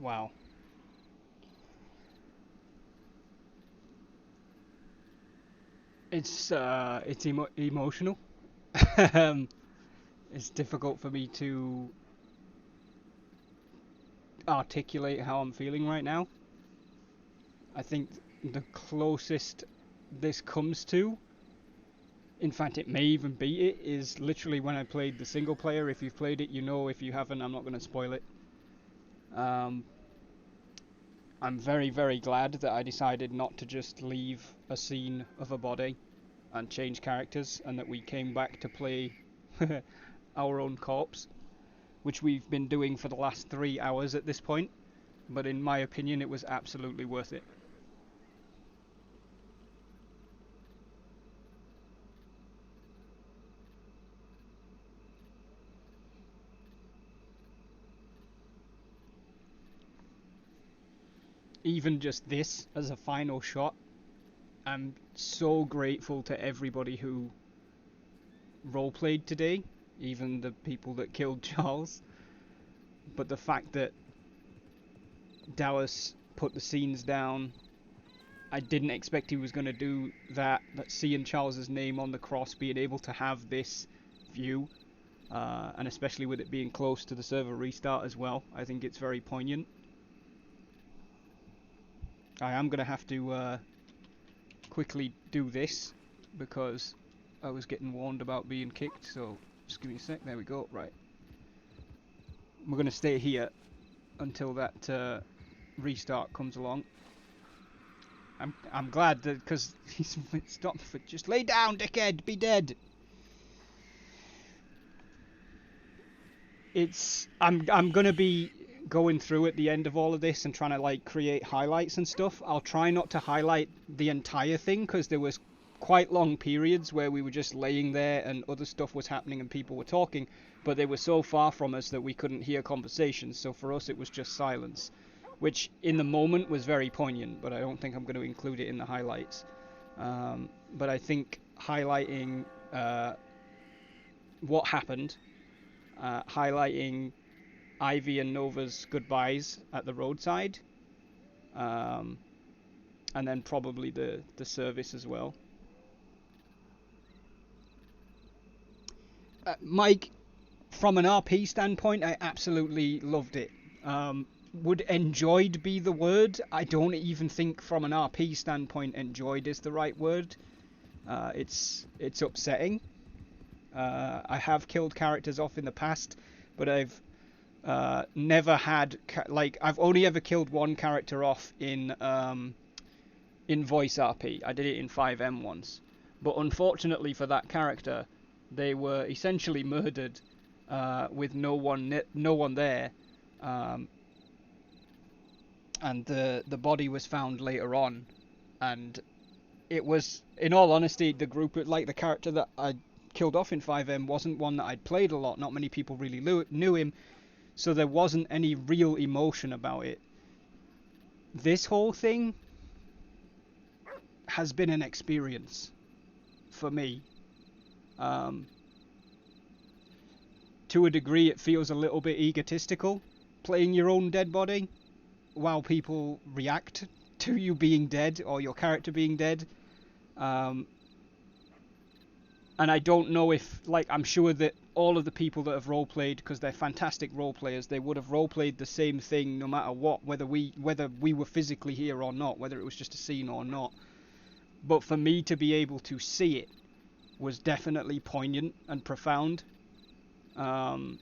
Wow. It's emotional. um, it's difficult for me to articulate how I'm feeling right now. I think the closest this comes to, in fact, it may even beat it, is literally when I played the single player. If you've played it, you know. If you haven't, I'm not going to spoil it. Um, I'm very, very glad that I decided not to just leave a scene of a body and change characters, and that we came back to play our own corpse, which we've been doing for the last 3 hours at this point. But in my opinion, it was absolutely worth it. Even just this as a final shot, I'm so grateful to everybody who roleplayed today, even the people that killed Charles. But the fact that Dallas put the scenes down, I didn't expect he was going to do that. But seeing Charles's name on the cross, being able to have this view, and especially with it being close to the server restart as well, I think it's very poignant. I am going to have to quickly do this because I was getting warned about being kicked, so just give me a sec. There we go. Right. We're going to stay here until that restart comes along. I'm glad that, because he's stopped for just lay down, dickhead, be dead. I'm gonna be going through at the end of all of this and trying to like create highlights and stuff. I'll try not to highlight the entire thing because there was quite long periods where we were just laying there and other stuff was happening and people were talking, but they were so far from us that we couldn't hear conversations. So for us, it was just silence, which in the moment was very poignant, but I don't think I'm going to include it in the highlights. But I think highlighting what happened, highlighting Ivy and Nova's goodbyes at the roadside, and then probably the service as well. Mike, from an RP standpoint, I absolutely loved it. Would enjoyed be the word? I don't even think from an RP standpoint enjoyed is the right word. It's upsetting. I have killed characters off in the past, but I've never had like I've only ever killed one character off in voice RP. I did it in 5M once, but unfortunately for that character, they were essentially murdered with no one there, and the body was found later on, and it was, in all honesty, the group, like the character that I killed off in 5M wasn't one that I'd played a lot. Not many people really knew him, so there wasn't any real emotion about it. This whole thing has been an experience for me. To a degree, it feels a little bit egotistical, playing your own dead body while people react to you being dead or your character being dead. And I don't know if, like, I'm sure that all of the people that have roleplayed, because they're fantastic role players, they would have roleplayed the same thing no matter what, whether we were physically here or not, whether it was just a scene or not. But for me to be able to see it was definitely poignant and profound. I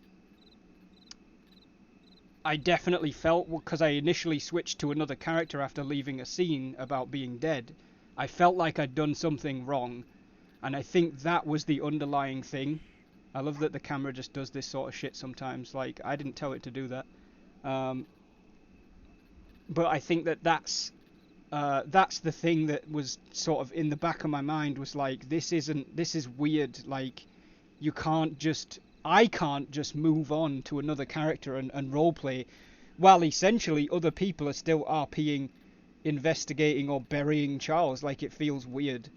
definitely felt, because I initially switched to another character after leaving a scene about being dead, I felt like I'd done something wrong, and I think that was the underlying thing. I love that the camera just does this sort of shit sometimes, like, I didn't tell it to do that. But I think that's the thing that was sort of in the back of my mind, was like, this is weird, like, I can't just move on to another character and roleplay while essentially other people are still RPing, investigating or burying Charles. Like, it feels weird.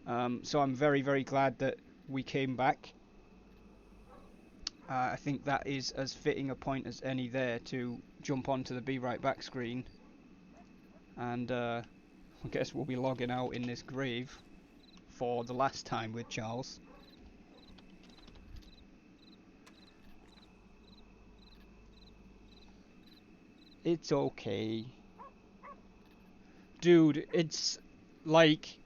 So I'm very, very glad that we came back. I think that is as fitting a point as any there to jump onto the Be Right Back screen. And I guess we'll be logging out in this grave for the last time with Charles. It's okay. Dude, it's like...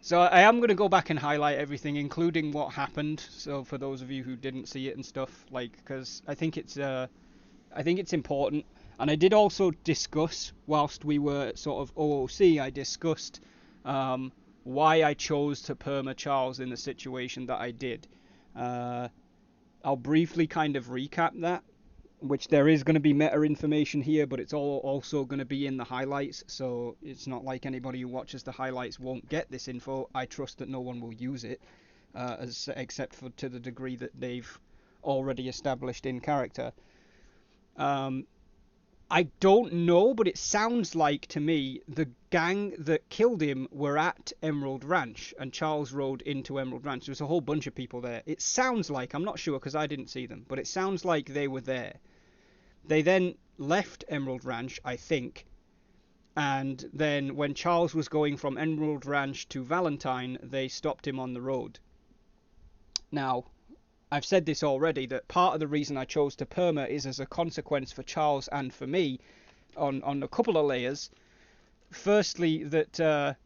So I am going to go back and highlight everything, including what happened. So for those of you who didn't see it and stuff, like, because I think it's important. And I did also discuss, whilst we were sort of OOC, I discussed why I chose to perma Charles in the situation that I did. I'll briefly kind of recap that, which there is going to be meta information here, but it's all also going to be in the highlights, so it's not like anybody who watches the highlights won't get this info. I trust that no one will use it, except for to the degree that they've already established in character. I don't know, but it sounds like to me the gang that killed him were at Emerald Ranch, and Charles rode into Emerald Ranch. There was a whole bunch of people there. It sounds like, I'm not sure because I didn't see them, but it sounds like they were there. They then left Emerald Ranch, I think, and then when Charles was going from Emerald Ranch to Valentine, they stopped him on the road. Now, I've said this already, that part of the reason I chose to perma is as a consequence for Charles and for me on a couple of layers. Firstly, that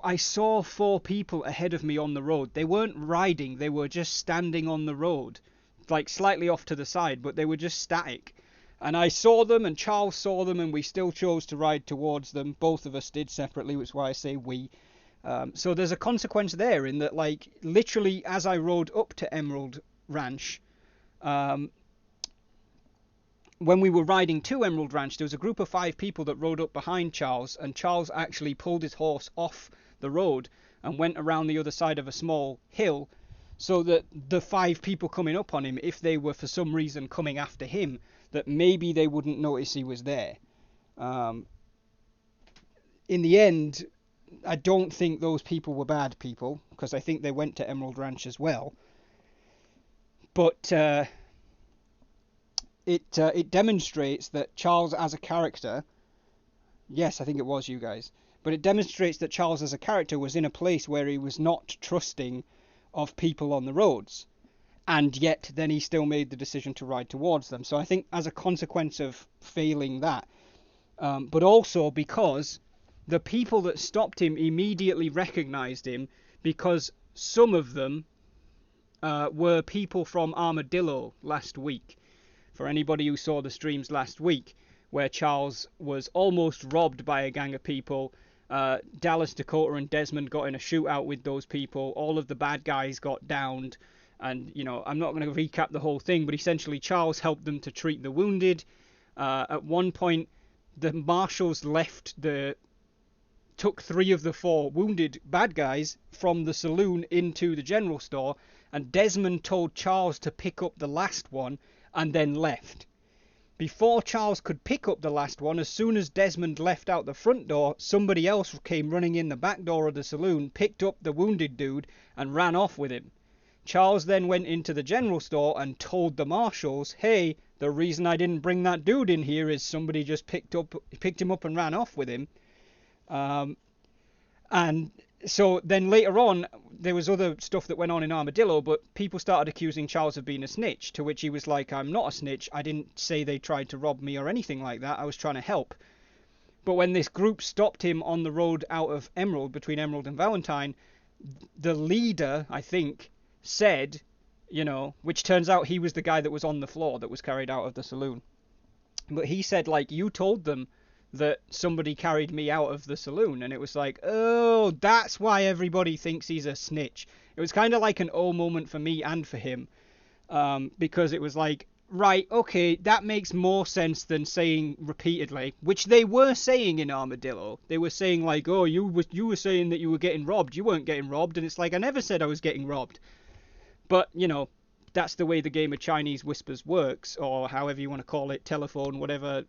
I saw 4 people ahead of me on the road. They weren't riding, they were just standing on the road, like slightly off to the side, but they were just static. And I saw them, and Charles saw them, and we still chose to ride towards them. Both of us did separately, which is why I say we. So there's a consequence there in that, like, literally as I rode up to Emerald Ranch, when we were riding to Emerald Ranch, there was a group of 5 people that rode up behind Charles, and Charles actually pulled his horse off the road and went around the other side of a small hill, so that the 5 people coming up on him, if they were for some reason coming after him, that maybe they wouldn't notice he was there. In the end, I don't think those people were bad people, because I think they went to Emerald Ranch as well. But it demonstrates that Charles as a character, yes, I think it was you guys, but it demonstrates that Charles as a character was in a place where he was not trusting of people on the roads, and yet then he still made the decision to ride towards them. So I think as a consequence of failing that, but also because the people that stopped him immediately recognized him, because some of them were people from Armadillo last week. For anybody who saw the streams last week, where Charles was almost robbed by a gang of people, Dallas, Dakota and Desmond got in a shootout with those people, all of the bad guys got downed, and, you know, I'm not going to recap the whole thing, but essentially Charles helped them to treat the wounded. At one point, the marshals took 3 of the 4 wounded bad guys from the saloon into the general store, and Desmond told Charles to pick up the last one and then left. Before Charles could pick up the last one, as soon as Desmond left out the front door, somebody else came running in the back door of the saloon, picked up the wounded dude and ran off with him. Charles then went into the general store and told the marshals, hey, the reason I didn't bring that dude in here is somebody just picked him up and ran off with him. And so then later on, there was other stuff that went on in Armadillo, but people started accusing Charles of being a snitch, to which he was like, I'm not a snitch. I didn't say they tried to rob me or anything like that. I was trying to help. But when this group stopped him on the road out of Emerald, between Emerald and Valentine, the leader, I think, said, you know, which turns out he was the guy that was on the floor that was carried out of the saloon. But he said, like, you told them that somebody carried me out of the saloon, and it was like, oh, that's why everybody thinks he's a snitch. It was kind of like an oh moment for me and for him, because it was like, right, okay, that makes more sense than saying repeatedly, which they were saying in Armadillo. They were saying like, oh, you were saying that you were getting robbed. You weren't getting robbed. And it's like, I never said I was getting robbed. But, you know, that's the way the game of Chinese whispers works, or however you want to call it, telephone, whatever.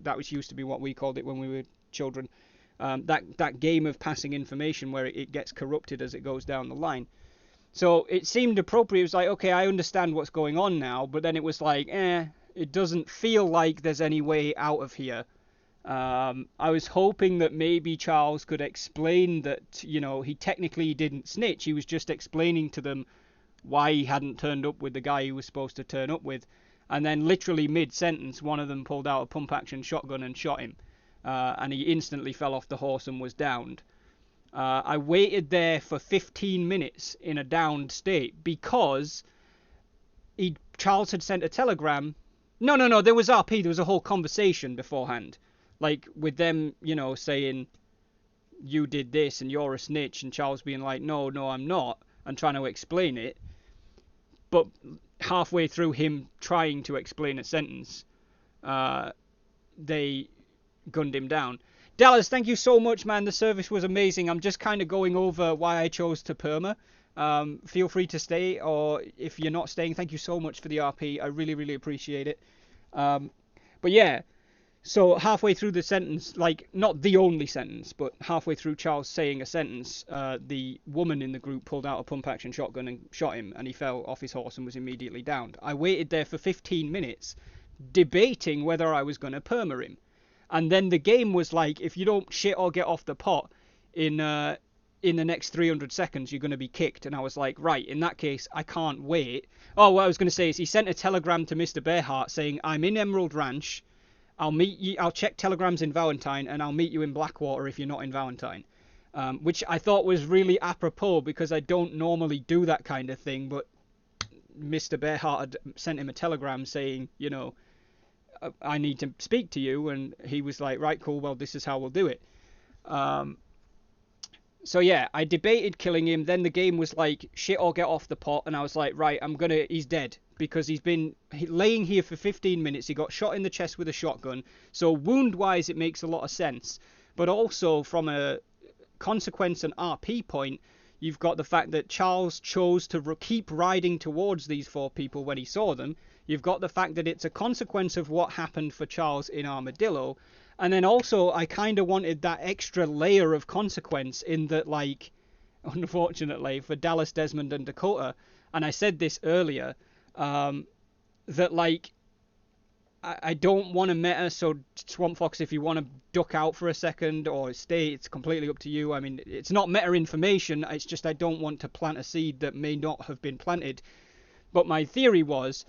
That was used to be what we called it when we were children. That game of passing information where it gets corrupted as it goes down the line. So it seemed appropriate. It was like, okay, I understand what's going on now, but then it was like, it doesn't feel like there's any way out of here. I was hoping that maybe Charles could explain that, he technically didn't snitch. He was just explaining to them why he hadn't turned up with the guy he was supposed to turn up with. And then literally mid-sentence, one of them pulled out a pump-action shotgun and shot him. And he instantly fell off the horse and was downed. I waited there for 15 minutes in a downed state because Charles had sent a telegram. No, there was RP. There was a whole conversation beforehand. Like, with them, saying, you did this and you're a snitch. And Charles being like, no, I'm not. And trying to explain it. But halfway through him trying to explain a sentence, they gunned him down. Dallas, thank you so much, man. The service was amazing. I'm just kind of going over why I chose to perma. Feel free to stay, or if you're not staying, thank you so much for the RP. I really, really appreciate it. But yeah, so halfway through the sentence, like, not the only sentence, but halfway through Charles saying a sentence, the woman in the group pulled out a pump-action shotgun and shot him, and he fell off his horse and was immediately downed. I waited there for 15 minutes, debating whether I was going to perma him. And then the game was like, if you don't shit or get off the pot in the next 300 seconds, you're going to be kicked. And I was like, right, in that case, I can't wait. Oh, what I was going to say is he sent a telegram to Mr. Bearheart saying, I'm in Emerald Ranch. I'll meet you. I'll check telegrams in Valentine, and I'll meet you in Blackwater if you're not in Valentine. Which I thought was really apropos because I don't normally do that kind of thing. But Mr. Bearheart had sent him a telegram saying, I need to speak to you, and he was like, right, cool, well, this is how we'll do it. So yeah, I debated killing him, then the game was like, shit or get off the pot, and I was like, right, he's dead, because he's been laying here for 15 minutes, he got shot in the chest with a shotgun, so wound-wise it makes a lot of sense, but also from a consequence and RP point, you've got the fact that Charles chose to keep riding towards these four people when he saw them. You've got the fact that it's a consequence of what happened for Charles in Armadillo. And then also, I kind of wanted that extra layer of consequence in that, like, unfortunately, for Dallas, Desmond, and Dakota, and I said this earlier, that, like, I don't want to meta, so Swamp Fox, if you want to duck out for a second or stay, it's completely up to you. I mean, it's not meta information, it's just I don't want to plant a seed that may not have been planted. But my theory was,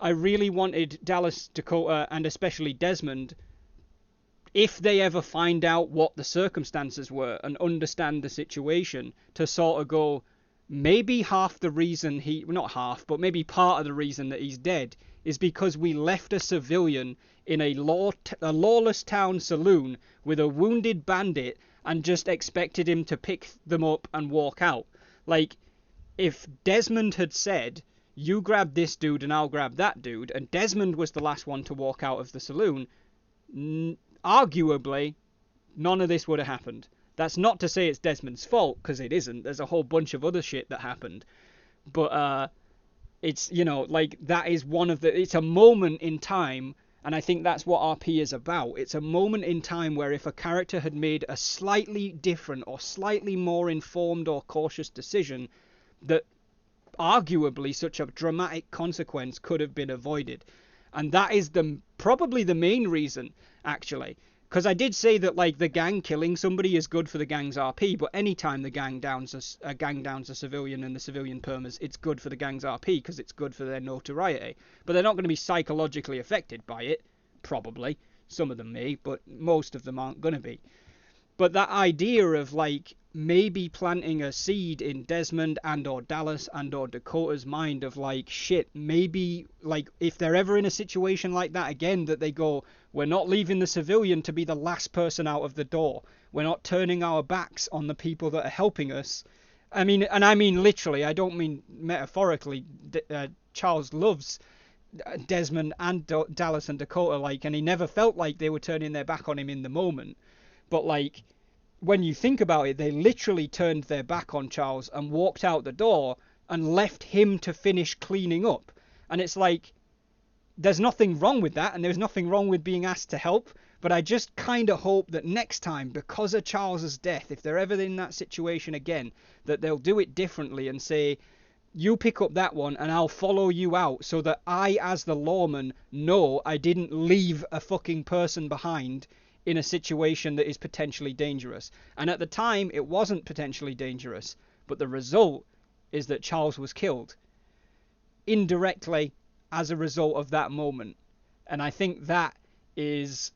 I really wanted Dallas, Dakota, and especially Desmond, if they ever find out what the circumstances were and understand the situation, to sort of go, maybe half the reason not half, but maybe part of the reason that he's dead is because we left a civilian in a lawless town saloon with a wounded bandit and just expected him to pick them up and walk out. Like, if Desmond had said, you grab this dude and I'll grab that dude, and Desmond was the last one to walk out of the saloon, arguably, none of this would have happened. That's not to say it's Desmond's fault, because it isn't. There's a whole bunch of other shit that happened. But, it's, like, that is it's a moment in time, and I think that's what RP is about. It's a moment in time where if a character had made a slightly different or slightly more informed or cautious decision, that arguably such a dramatic consequence could have been avoided. And that is probably the main reason, actually. Because I did say that, like, the gang killing somebody is good for the gang's RP, but anytime the gang downs a civilian and the civilian permas, it's good for the gang's RP, because it's good for their notoriety. But they're not going to be psychologically affected by it, probably. Some of them may, but most of them aren't going to be. But that idea of, like, maybe planting a seed in Desmond and or Dallas and or Dakota's mind of, like, shit, maybe, like, if they're ever in a situation like that again, that they go, we're not leaving the civilian to be the last person out of the door. We're not turning our backs on the people that are helping us. I mean literally, I don't mean metaphorically. Charles loves Desmond and Dallas and Dakota, like, and he never felt like they were turning their back on him in the moment. But, like, when you think about it, they literally turned their back on Charles and walked out the door and left him to finish cleaning up. And it's like, there's nothing wrong with that, and there's nothing wrong with being asked to help, but I just kind of hope that next time, because of Charles's death, if they're ever in that situation again, that they'll do it differently and say, You pick up that one and I'll follow you out so that I, as the lawman, know I didn't leave a fucking person behind in a situation that is potentially dangerous. And at the time, it wasn't potentially dangerous, but the result is that Charles was killed indirectly as a result of that moment. And I think that is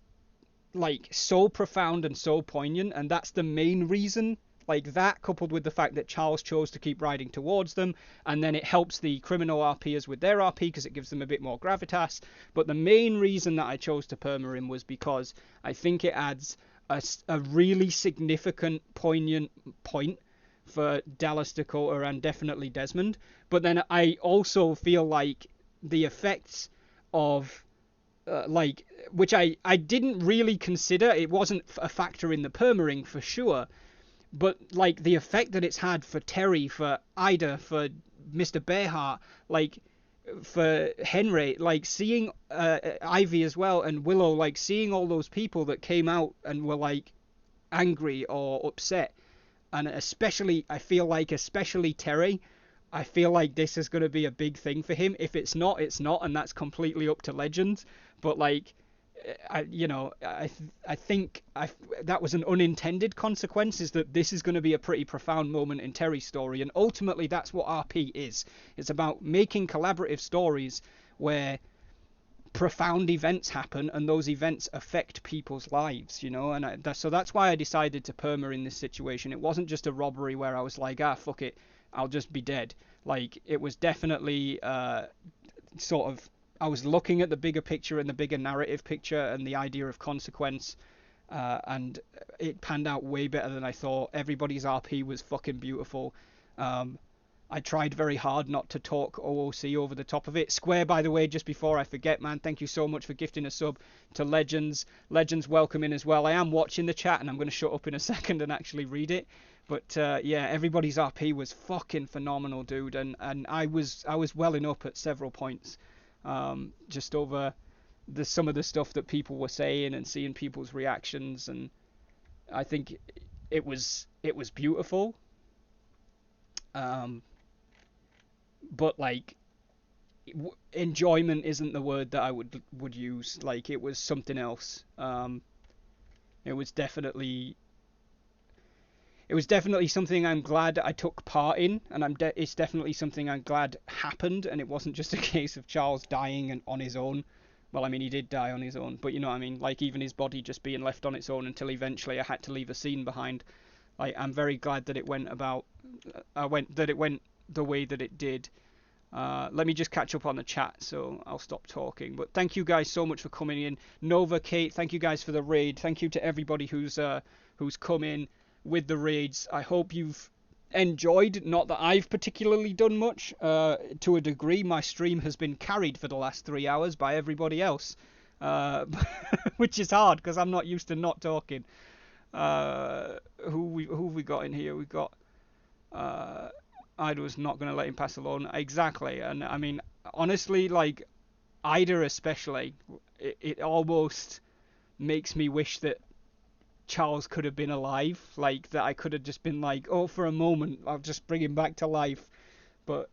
like so profound and so poignant, and that's the main reason. Like that, coupled with the fact that Charles chose to keep riding towards them, and then it helps the criminal RPers with their RP because it gives them a bit more gravitas. But the main reason that I chose to perma him was because I think it adds a really significant, poignant point for Dallas, Dakota, and definitely Desmond. But then I also feel like the effects of which I didn't really consider. It wasn't a factor in the permering for sure, but like the effect that it's had for Terry, for Ida, for Mr. Bearheart, like for Henry, like seeing Ivy as well, and Willow, like seeing all those people that came out and were like angry or upset, and especially I feel like especially Terry. I feel like this is going to be a big thing for him. If it's not, it's not, and that's completely up to Legends. But like, I think that was an unintended consequence, is that this is going to be a pretty profound moment in Terry's story, and ultimately that's what RP is. It's about making collaborative stories where profound events happen and those events affect people's lives, you know. And so that's why I decided to perma in this situation. It wasn't just a robbery where I was like, fuck it, I'll just be dead. Like, it was definitely sort of, I was looking at the bigger picture and the bigger narrative picture and the idea of consequence, and it panned out way better than I thought. Everybody's RP was fucking beautiful. I tried very hard not to talk OOC over the top of it. Square, by the way, just before I forget, man, thank you so much for gifting a sub to Legends. Legends, welcome in as well. I am watching the chat, and I'm going to shut up in a second and actually read it. But yeah, everybody's RP was fucking phenomenal, dude, and I was welling up at several points, just over some of the stuff that people were saying and seeing people's reactions, and I think it was beautiful. But like, enjoyment isn't the word that I would use. Like, it was something else. It was definitely something I'm glad I took part in, and it's definitely something I'm glad happened, and it wasn't just a case of Charles dying and on his own. Well, I mean, he did die on his own, but you know what I mean? Like, even his body just being left on its own until eventually I had to leave a scene behind. Like, I'm very glad that it went the way that it did. Let me just catch up on the chat, so I'll stop talking. But thank you guys so much for coming in. Nova, Kate, thank you guys for the raid. Thank you to everybody who's come in with the raids. I hope you've enjoyed. Not that I've particularly done much. To a degree, my stream has been carried for the last 3 hours by everybody else, which is hard because I'm not used to not talking. Who have we got in here? We've got Ida was not going to let him pass alone. Exactly. And I mean, honestly, like, Ida especially, it almost makes me wish that Charles could have been alive. Like, that I could have just been like, oh, for a moment, I'll just bring him back to life. But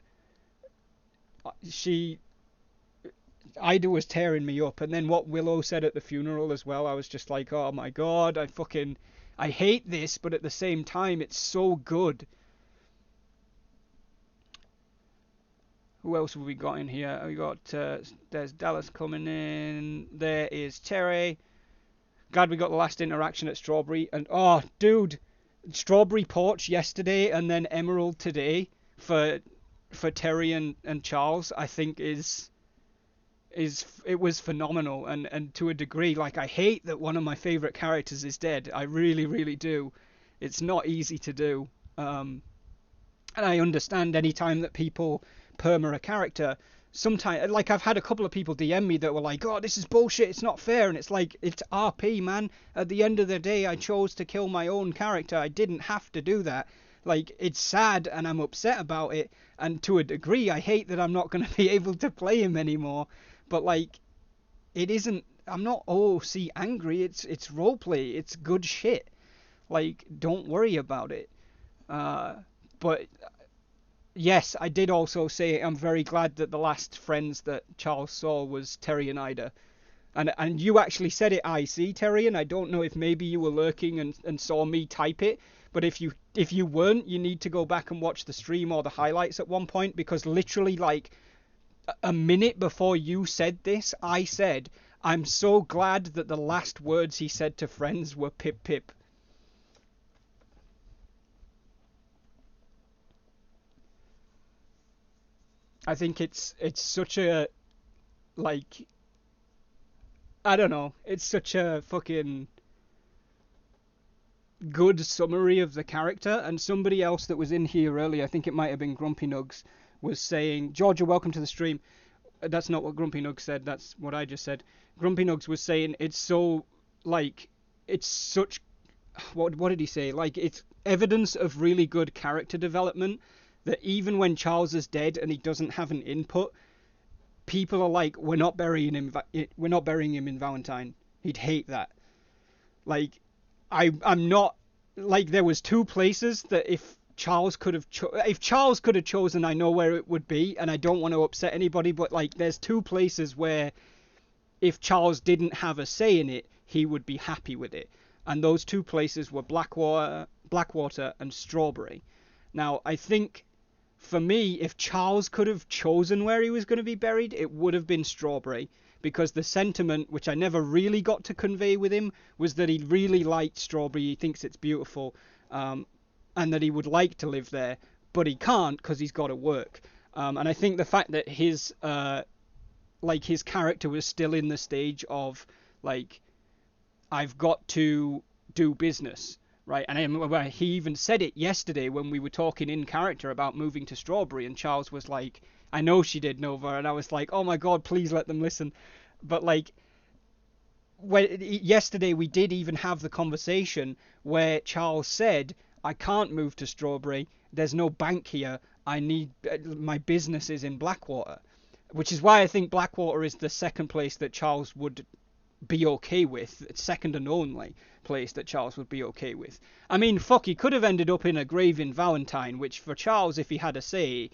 Ida was tearing me up. And then what Willow said at the funeral as well, I was just like, oh my god, I hate this, but at the same time, it's so good. Who else have we got in here? We got, there's Dallas coming in. There is Terry. Glad we got the last interaction at Strawberry. And, oh, dude, Strawberry Porch yesterday and then Emerald today for Terry and Charles, I think it was phenomenal. And to a degree, like, I hate that one of my favourite characters is dead. I really, really do. It's not easy to do. And I understand any time that people perma a character, sometimes, like, I've had a couple of people DM me that were like, oh, this is bullshit, it's not fair, and it's like, it's RP, man. At the end of the day, I chose to kill my own character. I didn't have to do that. Like, it's sad and I'm upset about it, and to a degree I hate that I'm not going to be able to play him anymore, but like, it isn't, I'm not OOC angry, it's roleplay, it's good shit. Like, don't worry about it. But yes, I did also say I'm very glad that the last friends that Charles saw was Terry and Ida. And you actually said it, I see, Terry, and I don't know if maybe you were lurking and saw me type it, but if you weren't, you need to go back and watch the stream or the highlights at one point, because literally like a minute before you said this, I said, I'm so glad that the last words he said to friends were pip pip. I think it's such a, like, I don't know, it's such a fucking good summary of the character. And somebody else that was in here earlier, I think it might have been Grumpy Nugs, was saying, Georgia, welcome to the stream. That's not what Grumpy Nugs said, that's what I just said. Grumpy Nugs was saying it's so, like, it's such, what did he say? Like, it's evidence of really good character development that even when Charles is dead and he doesn't have an input, people are like, we're not burying him in Valentine. He'd hate that. Like, I'm not, like, there was two places that if Charles could have chosen, I know where it would be, and I don't want to upset anybody, but like there's two places where if Charles didn't have a say in it, he would be happy with it. And those two places were Blackwater and Strawberry. Now, I think for me, if Charles could have chosen where he was going to be buried, it would have been Strawberry, because the sentiment, which I never really got to convey with him, was that he really liked Strawberry, he thinks it's beautiful, and that he would like to live there, but he can't because he's got to work. And I think the fact that his character was still in the stage of, like, I've got to do business, right? And he even said it yesterday when we were talking in character about moving to Strawberry, and Charles was like, I know she did, Nova, and I was like, oh my god, please let them listen. But like, yesterday we did even have the conversation where Charles said, I can't move to Strawberry, there's no bank here, I need, my business is in Blackwater. Which is why I think Blackwater is the second place that Charles would be okay with, second and only place that Charles would be okay with. I mean, fuck, he could have ended up in a grave in Valentine, which for Charles, if he had a say,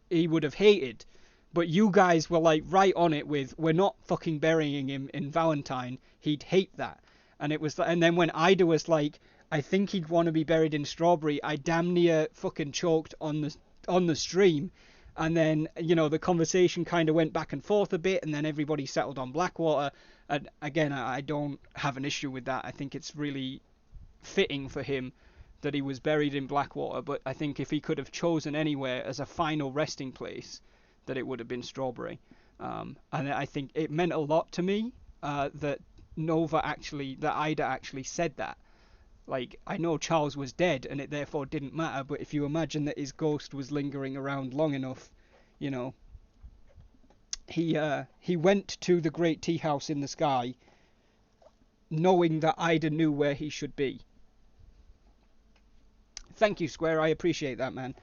he would have hated. But you guys were like right on it with, we're not fucking burying him in Valentine, he'd hate that. And it was, and then when Ida was like, I think he'd want to be buried in Strawberry, I damn near fucking choked on the stream. And then, you know, the conversation kind of went back and forth a bit, and then everybody settled on Blackwater. And again, I don't have an issue with that. I think it's really fitting for him that he was buried in Blackwater, but I think if he could have chosen anywhere as a final resting place, that it would have been Strawberry. And I think it meant a lot to me that Ida actually said that. Like, I know Charles was dead and it therefore didn't matter, but if you imagine that his ghost was lingering around long enough, you know, he went to the great tea house in the sky knowing that Ida knew where he should be. Thank you, Square, I appreciate that, man.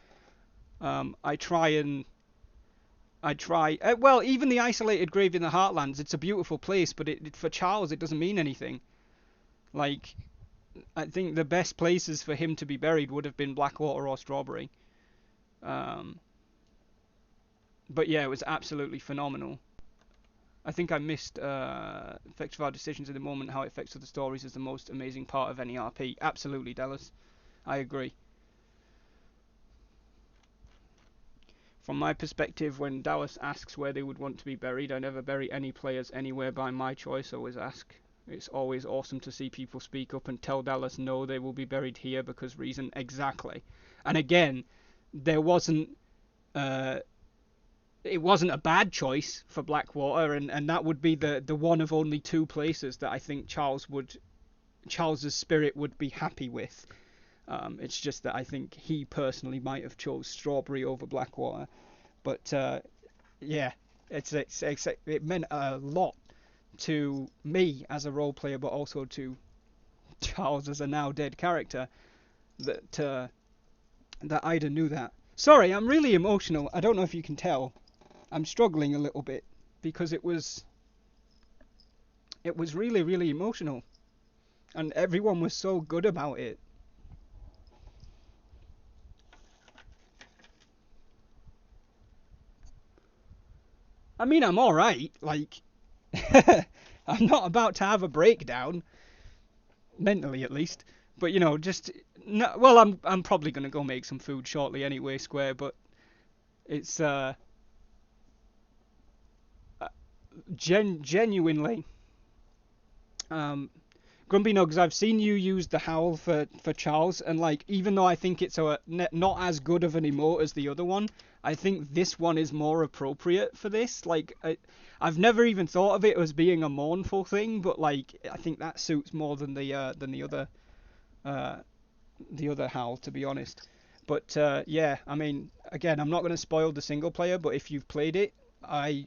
Well, even the isolated grave in the Heartlands, it's a beautiful place, but for Charles it doesn't mean anything. Like, I think the best places for him to be buried would have been Blackwater or Strawberry. But yeah, it was absolutely phenomenal. I think I missed effects of our decisions in the moment, how it affects other stories is the most amazing part of any RP. Absolutely, Dallas. I agree. From my perspective, when Dallas asks where they would want to be buried, I never bury any players anywhere by my choice, always ask. It's always awesome to see people speak up and tell Dallas no, they will be buried here because reason. Exactly. And again, there wasn't it wasn't a bad choice for Blackwater, and that would be the one of only two places that I think Charles's spirit would be happy with. It's just that I think he personally might have chose Strawberry over Blackwater. But yeah, it meant a lot to me as a role player, but also to Charles as a now dead character, that Ida knew that. Sorry, I'm really emotional. I don't know if you can tell. I'm struggling a little bit because it was really, really emotional, and everyone was so good about it. I mean, I'm alright. Like, I'm not about to have a breakdown, mentally at least. But you know, just no, well, I'm probably gonna go make some food shortly anyway, Square. But it's genuinely, um, Grumpy Nugs, I've seen you use the howl for Charles, and like, even though I think it's not as good of an emote as the other one, I think this one is more appropriate for this. Like, I've never even thought of it as being a mournful thing, but like, I think that suits more than the other howl, to be honest. But yeah, I mean, again, I'm not going to spoil the single player, but if you've played it, I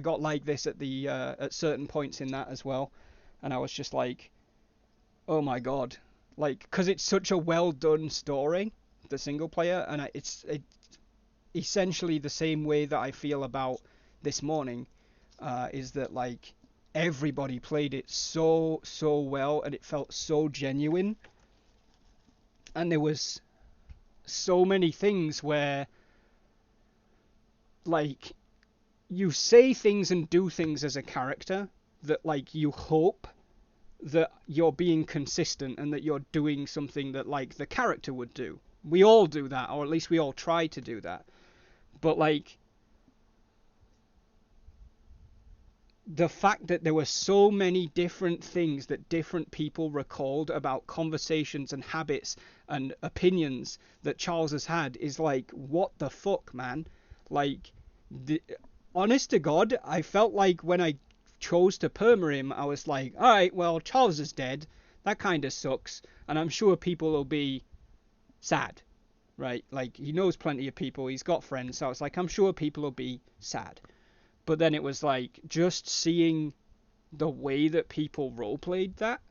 got like this at certain points in that as well, and I was just like, oh my god, like, because it's such a well done story, the single player, and it's essentially the same way that I feel about this morning, is that like everybody played it so well, and it felt so genuine, and there was so many things where like you say things and do things as a character that like you hope that you're being consistent and that you're doing something that like the character would do. We all do that, or at least we all try to do that. But like the fact that there were so many different things that different people recalled about conversations and habits and opinions that Charles has had is like, what the fuck, man? Like, honest to God, I felt like when I chose to perma him, I was like, alright, well, Charles is dead. That kind of sucks. And I'm sure people will be sad, right? Like, he knows plenty of people. He's got friends. So I was like, I'm sure people will be sad. But then it was like, just seeing the way that people roleplayed that.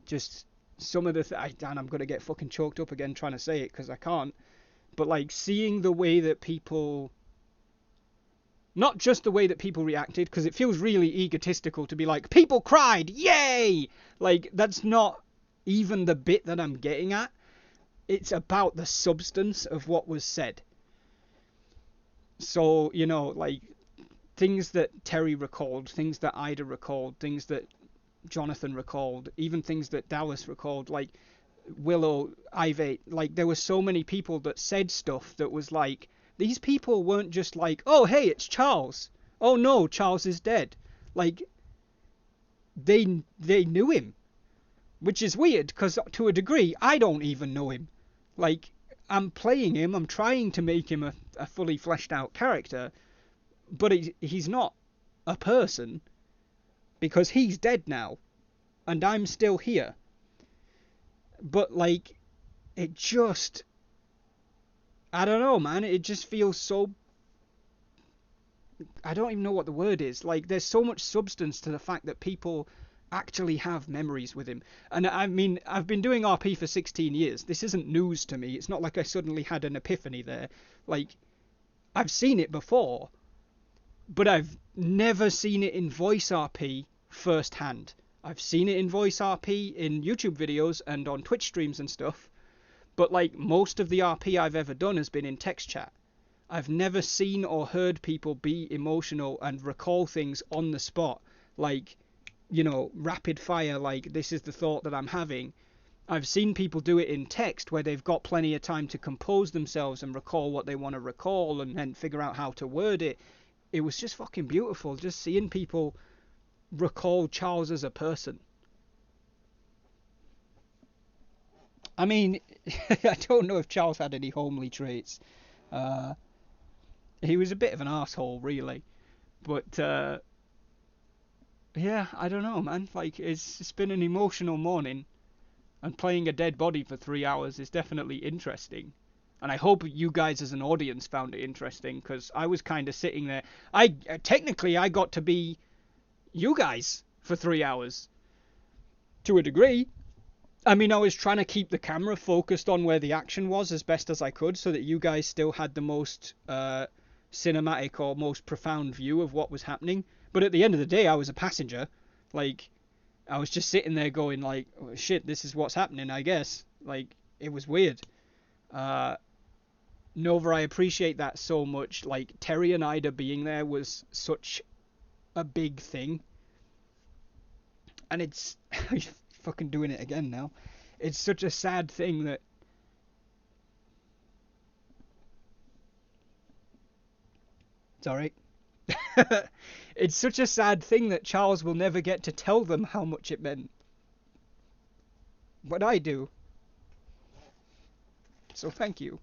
Just some of the... and I'm going to get fucking choked up again trying to say it because I can't. But like, seeing the way that people... Not just the way that people reacted, because it feels really egotistical to be like, people cried, yay! Like, that's not even the bit that I'm getting at. It's about the substance of what was said. So, you know, like, things that Terry recalled, things that Ida recalled, things that Jonathan recalled, even things that Dallas recalled, like Willow, Ivy, like, there were so many people that said stuff that was like, these people weren't just like, oh, hey, it's Charles. Oh, no, Charles is dead. Like, they knew him. Which is weird, because to a degree, I don't even know him. Like, I'm playing him, I'm trying to make him a fully fleshed out character, but he's not a person, because he's dead now, and I'm still here. But, like, it just... I don't know, man. It just feels so... I don't even know what the word is. Like, there's so much substance to the fact that people actually have memories with him. And I mean, I've been doing RP for 16 years. This isn't news to me. It's not like I suddenly had an epiphany there. Like, I've seen it before, but I've never seen it in voice RP firsthand. I've seen it in voice RP in YouTube videos and on Twitch streams and stuff. But like, most of the RP I've ever done has been in text chat. I've never seen or heard people be emotional and recall things on the spot. Like, you know, rapid fire, like, this is the thought that I'm having. I've seen people do it in text where they've got plenty of time to compose themselves and recall what they want to recall and then figure out how to word it. It was just fucking beautiful, just seeing people recall Charles as a person. I mean, I don't know if Charles had any homely traits. He was a bit of an asshole, really. But, yeah, I don't know, man. Like, it's been an emotional morning. And playing a dead body for 3 hours is definitely interesting. And I hope you guys as an audience found it interesting, because I was kind of sitting there. Technically, I got to be you guys for 3 hours. To a degree. I mean, I was trying to keep the camera focused on where the action was as best as I could, so that you guys still had the most cinematic or most profound view of what was happening. But at the end of the day, I was a passenger. Like, I was just sitting there going like, oh, shit, this is what's happening, I guess. Like, it was weird. Nova, I appreciate that so much. Like, Terry and Ida being there was such a big thing. And it's... fucking doing it again now. It's such a sad thing that... It's alright. It's such a sad thing that Charles will never get to tell them how much it meant. But I do. So thank you.